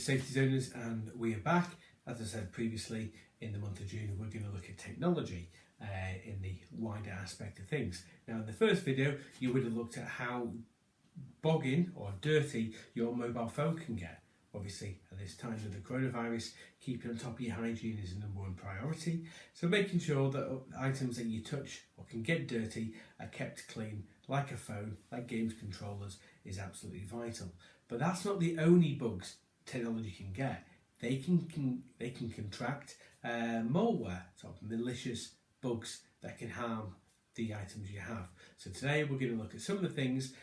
Safety Zoners, and we are back. As I said previously, in the month of June we're going to look at technology in the wider aspect of things. Now in the first video you would have looked at how bogging or dirty your mobile phone can get. Obviously at this time of the coronavirus, keeping on top of your hygiene is the number one priority, so making sure that items that you touch or can get dirty are kept clean, like a phone, like games controllers, is absolutely vital. But that's not the only bugs technology can get. They can contract malware, sort of malicious bugs that can harm the items you have. So today we're going to look at some of the things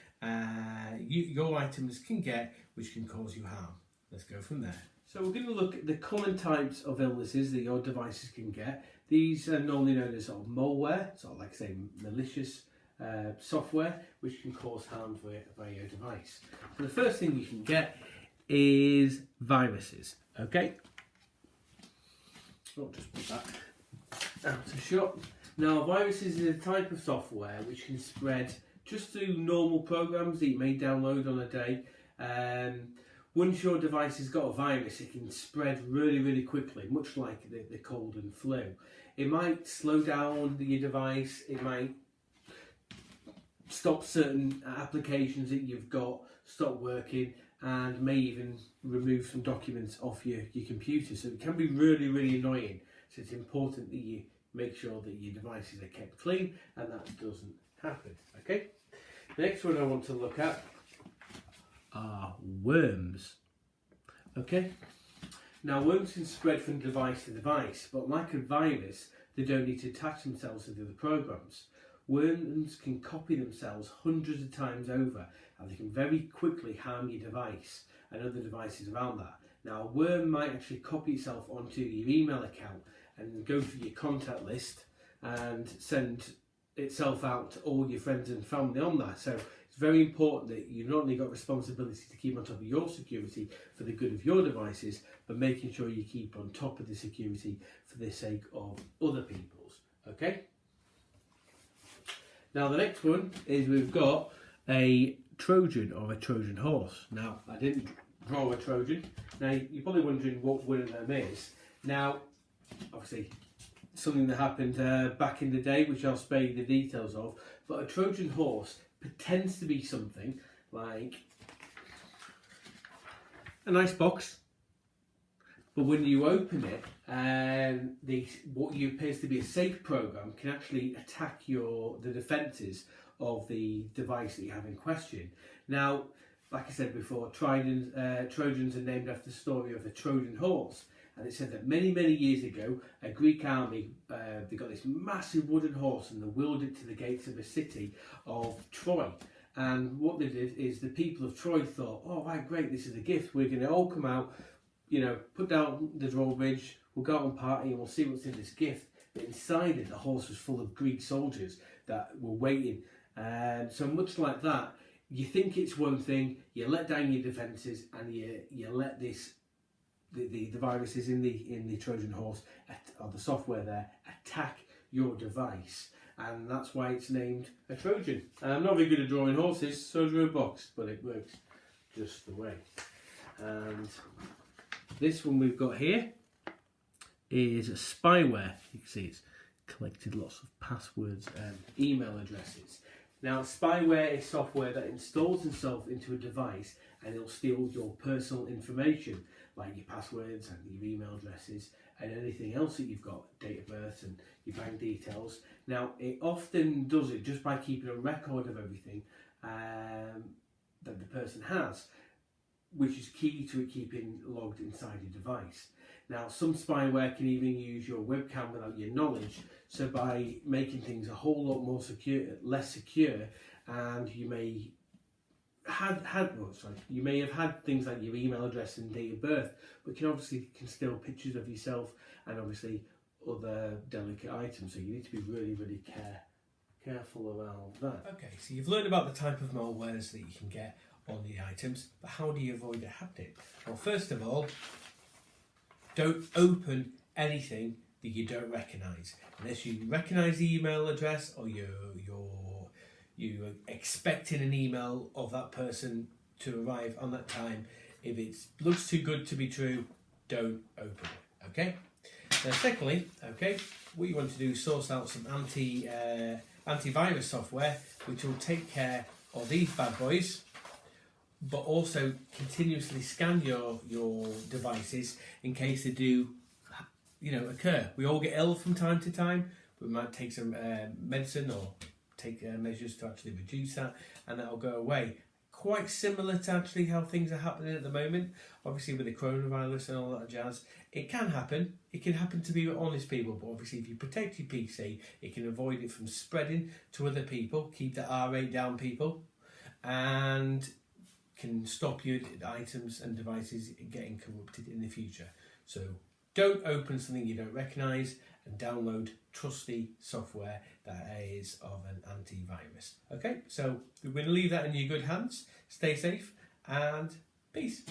your items can get which can cause you harm. Let's go from there. So we're going to look at the common types of illnesses that your devices can get. These are normally known as sort of malware, sort of like say malicious software, which can cause harm via your device. So the first thing you can get is viruses. Okay, I'll just put that out of shot. Now, viruses is a type of software which can spread just through normal programs that you may download on a day. Once your device has got a virus, it can spread really quickly, much like the cold and flu. It might slow down your device, it might stop certain applications that you've got, stop working, and may even remove some documents off your computer. So it can be really annoying. So it's important that you make sure that your devices are kept clean and that doesn't happen. Okay. The next one I want to look at are worms. Okay. Now worms can spread from device to device, but like a virus, they don't need to attach themselves to the other programs. Worms can copy themselves hundreds of times over, and they can very quickly harm your device and other devices around that. Now, a worm might actually copy itself onto your email account and go through your contact list and send itself out to all your friends and family on that. So it's very important that you've not only got responsibility to keep on top of your security for the good of your devices, but making sure you keep on top of the security for the sake of other people's. Okay? Now the next one is we've got a Trojan or a Trojan horse. Now I didn't draw a Trojan. Now you're probably wondering what one of them is. Now obviously something that happened back in the day, which I'll spare you the details of, but a Trojan horse pretends to be something like a nice box, but when you open it, what appears to be a safe program can actually attack the defences of the device that you have in question. Now, like I said before, Trojans are named after the story of the Trojan horse, and it said that many years ago, a Greek army they got this massive wooden horse and they wheeled it to the gates of a city of Troy. And what they did is the people of Troy thought, oh right, great, this is a gift. We're going to all come out, put down the drawbridge, we'll go out and party and we'll see what's in this gift. But inside it, the horse was full of Greek soldiers that were waiting. So much like that, you think it's one thing, you let down your defences, and you let the viruses in the Trojan horse or the software there attack your device, and that's why it's named a Trojan. I'm not very good at drawing horses, so drew a box, but it works just the way. And this one we've got here is a spyware. You can see it's collected lots of passwords and email addresses. Now, spyware is software that installs itself into a device and it'll steal your personal information, like your passwords and your email addresses and anything else that you've got, date of birth and your bank details. Now, it often does it just by keeping a record of everything that the person has, which is key to it keeping logged inside your device. Now, some spyware can even use your webcam without your knowledge, so by making things a whole lot more secure, less secure, and you may have had things like your email address and date of birth, but can steal pictures of yourself and obviously other delicate items. So you need to be really careful around that. Okay, so you've learned about the type of malwares that you can get on the items, but how do you avoid a haptic? Well, first of all, don't open anything that you don't recognise. Unless you recognise the email address or you're expecting an email of that person to arrive on that time, If it looks too good to be true, don't open it. Okay. Now, secondly, okay, what you want to do is source out some antivirus software which will take care of these bad boys, but also continuously scan your devices in case they do, occur. We all get ill from time to time. We might take some medicine or take measures to actually reduce that, and that'll go away. Quite similar to actually how things are happening at the moment, obviously with the coronavirus and all that jazz. It can happen. It can happen to be honest people, but obviously if you protect your PC, it can avoid it from spreading to other people, keep the R rate down, people, and can stop your items and devices getting corrupted in the future. So don't open something you don't recognise, and download trusty software that is of an antivirus. Okay, so we're going to leave that in your good hands. Stay safe and peace.